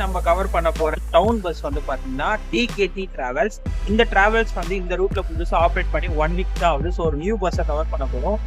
நம்ம கவர் பண்ண போற டவுன் பஸ் வந்து பாத்தீங்கன்னா டிகேடி டிராவல்ஸ். இந்த டிராவல்ஸ் வந்து இந்த ரூட்ல புதுசா ஆப்ரேட் பண்ணி 1 வீக் தான் ஆகுது. ஸோ ஒரு நியூ பஸ்ஸை கவர் பண்ண போறோம்.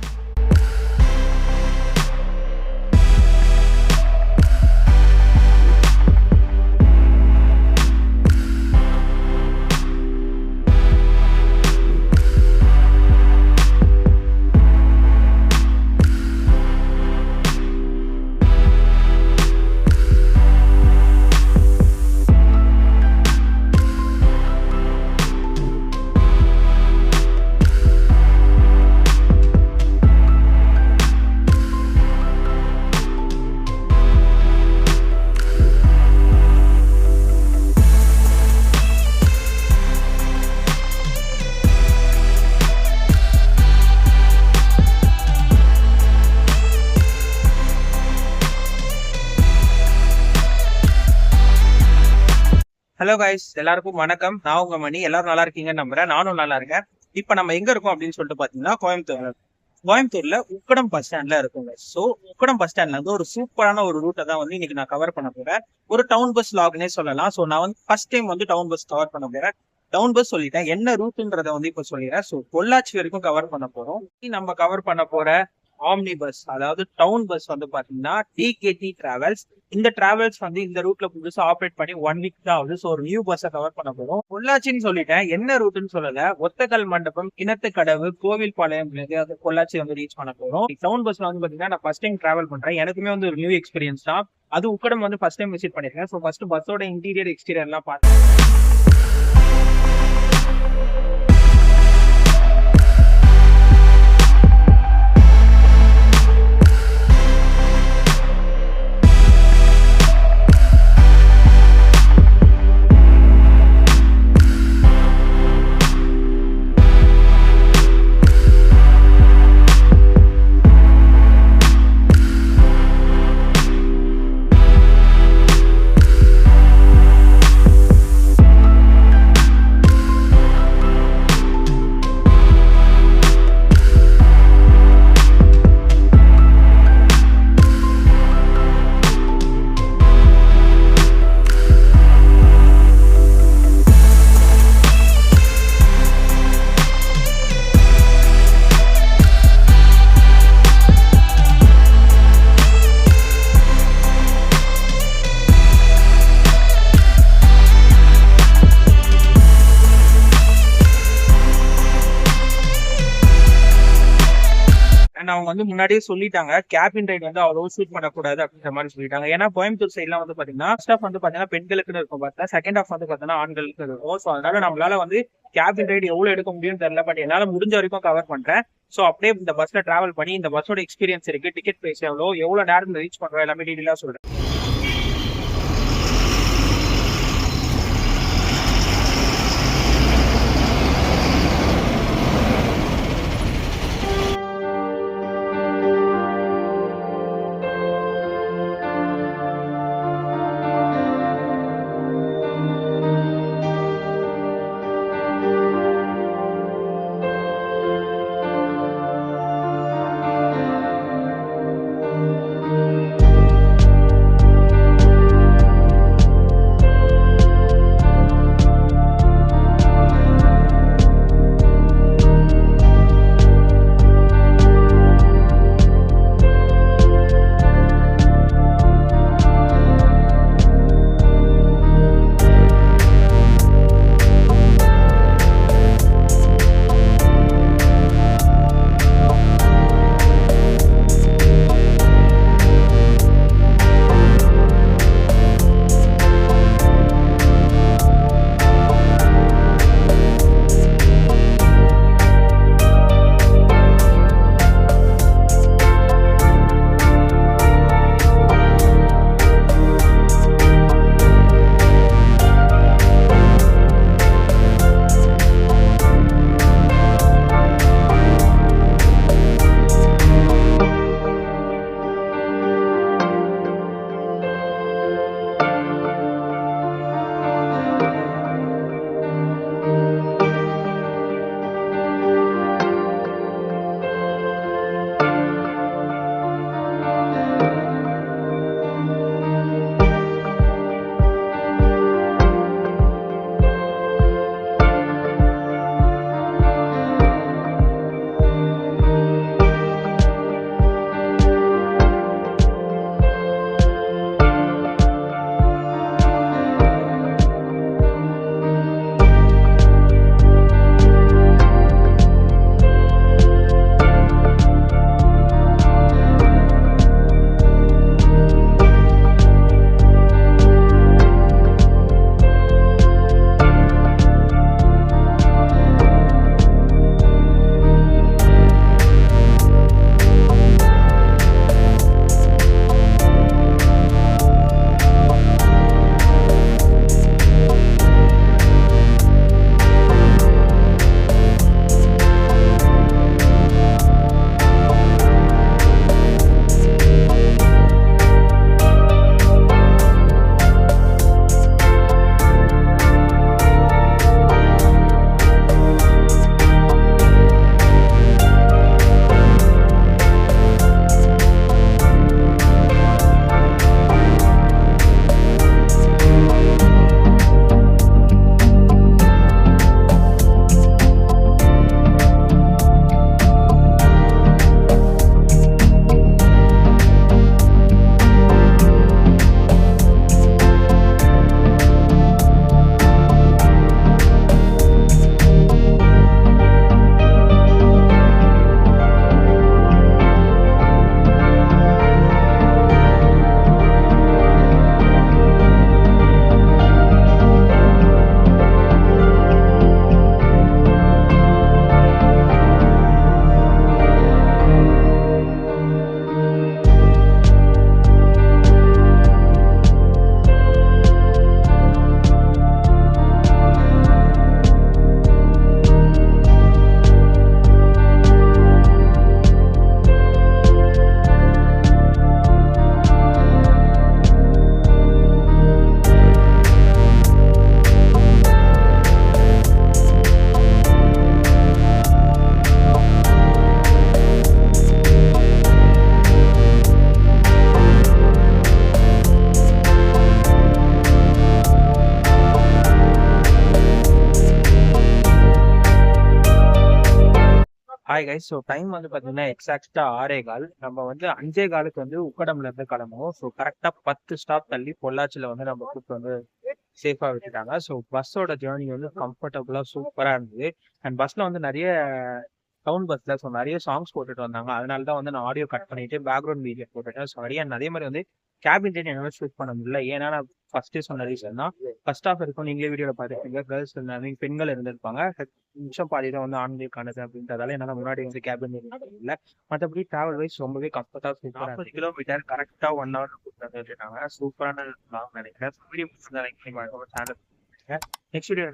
ஹலோ கைஸ், எல்லாருக்கும் வணக்கம். நான் உங்க மணி. எல்லாரும் நல்லா இருக்கீங்கன்னு நம்புறேன். நானும் நல்லா இருக்கேன். இப்ப நம்ம எங்க இருக்கோம் அப்படின்னு சொல்லிட்டு பாத்தீங்கன்னா கோயம்புத்தூர்ல உக்கடம் பஸ் ஸ்டாண்ட்ல இருக்குங்க. சோ உக்கடம் பஸ் ஸ்டாண்ட்ல வந்து ஒரு சூப்பரான ஒரு ரூட்டை தான் வந்து இன்னைக்கு நான் கவர் பண்ண போறேன். ஒரு டவுன் பஸ் லாக்னே சொல்லலாம். சோ நான் வந்து ஃபர்ஸ்ட் டைம் வந்து டவுன் பஸ் கவர் பண்ண போறேன். டவுன் பஸ் சொல்லிட்டேன், என்ன ரூட்ன்றதை வந்து இப்ப சொல்லிடுறேன். சோ பொள்ளாச்சி வரைக்கும் கவர் பண்ண போறோம். நம்ம கவர் பண்ண போற ஆம்னி பஸ், அதாவது டவுன் பஸ் வந்து பாத்தீங்கன்னா டிகேடி டிராவல்ஸ். இந்த டிராவல்ஸ் வந்து இந்த ரூட்ல புதுசா ஆப்ரேட் பண்ணி 1 வீக் தான் ஆகுது. ஸோ ஒரு நியூ பஸ்ஸை கவர் பண்ண போறோம். பொள்ளாச்சின்னு சொல்லிட்டேன், என்ன ரூட்னு சொல்லல. ஒத்தக்கல் மண்டபம், கிணத்துக்கடவு, கோவில்பாளையம், அது பொள்ளாச்சி வந்து ரீச் பண்ண போறோம். டவுன் பஸ்ல வந்து பாத்தீங்கன்னா நான் ஃபர்ஸ்ட் டைம் டிராவல் பண்றேன். எனக்குமே வந்து ஒரு நியூ எக்ஸ்பீரியன்ஸ் தான். அது உக்கடம் வந்து ஃபர்ஸ்ட் டைம் விசிட் பண்ணிருக்கேன். ஸோ ஃபர்ஸ்ட் பஸ்ஸோட இன்டீரியர் எக்ஸ்டீரியர் எல்லாம் பார்த்தேன். அவங்க வந்து முன்னாடியே சொல்லிட்டாங்க, கேபின் ரைட் வந்து அவ்வளவு ஷூட் பண்ணக்கூடாது அப்படின்ற மாதிரி சொல்லிட்டாங்க. ஏன்னா கோயம்புத்தூர் சைட்லாம் வந்து பாத்தீங்கன்னா ஃபர்ஸ்ட் ஹாஃப் வந்து பாத்தீங்கன்னா பெண்களுக்குன்னு இருக்கும், பார்த்தா செகண்ட் ஹாஃப் வந்து பாத்தீங்கன்னா ஆண்களுக்கு இருக்கும். ஸோ அதனால நம்மளால வந்து கேபின் ரைட் எவ்வளவு எடுக்க முடியும்னு தெரியல. பட் என்னால முடிஞ்ச வரைக்கும் கவர் பண்றேன். ஸோ அப்படியே இந்த பஸ்ல டிராவல் பண்ணி இந்த பஸ்ஸோட எக்ஸ்பீரியன்ஸ் இருக்கு, டிக்கெட் பிரைஸ் எவ்வளவு நேரம் ரீச் பண்றோம், எல்லாமே டீடெயிலா சொல்றேன். Hi guys. ஸோ டைம் வந்து பார்த்தீங்கன்னா எக்ஸாக்டா 6:15. நம்ம வந்து 5:15க்கு வந்து உக்கடம்ல இருந்து கிளம்புவோம். ஸோ கரெக்டா 10 ஸ்டாப் தள்ளி பொள்ளாச்சியில வந்து நம்ம கூப்பிட்டு வந்து சேஃபா விட்டுட்டாங்க. ஸோ பஸ்ஸோட ஜேர்னி வந்து கம்ஃபர்டபுளா சூப்பரா இருந்தது. அண்ட் பஸ்ல வந்து நிறைய டவுன் பஸ்ல ஸோ நிறைய சாங்ஸ் போட்டுட்டு வந்தாங்க. அதனால தான் வந்து நான் ஆடியோ கட் பண்ணிட்டு பேக்ரவுண்ட் மியூசிக் போட்டுட்டேன். ஸோ அதே மாதிரி வந்து கேபின் டைன் என்னால ஷூட் பண்ண முடியல. ஏன்னா நான் ஃபர்ஸ்டே சொன்ன ரீசன் தான். ஃபர்ஸ்ட் ஹாஃப் இருக்கும், நீங்களே வீடியோல பார்த்துருப்பீங்க. கேர்ள்ஸ் இருந்தாங்க, பெண்கள் இருந்திருப்பாங்க. நிமிஷம் பாதி தான் வந்து ஆண்களுக்கானது அப்படின்றதால என்னால் முன்னாடி வந்து கேபின் இல்லை. மற்றபடி டிராவல் வைஸ் ரொம்பவே கம்ஃபர்டா சூப்பராக 40 கிலோமீட்டர் கரெக்டாக 1 ஹவர் கூப்பிட்டு வந்துட்டாங்க. சூப்பரான லாங் நினைக்கிறேன். Video channel next video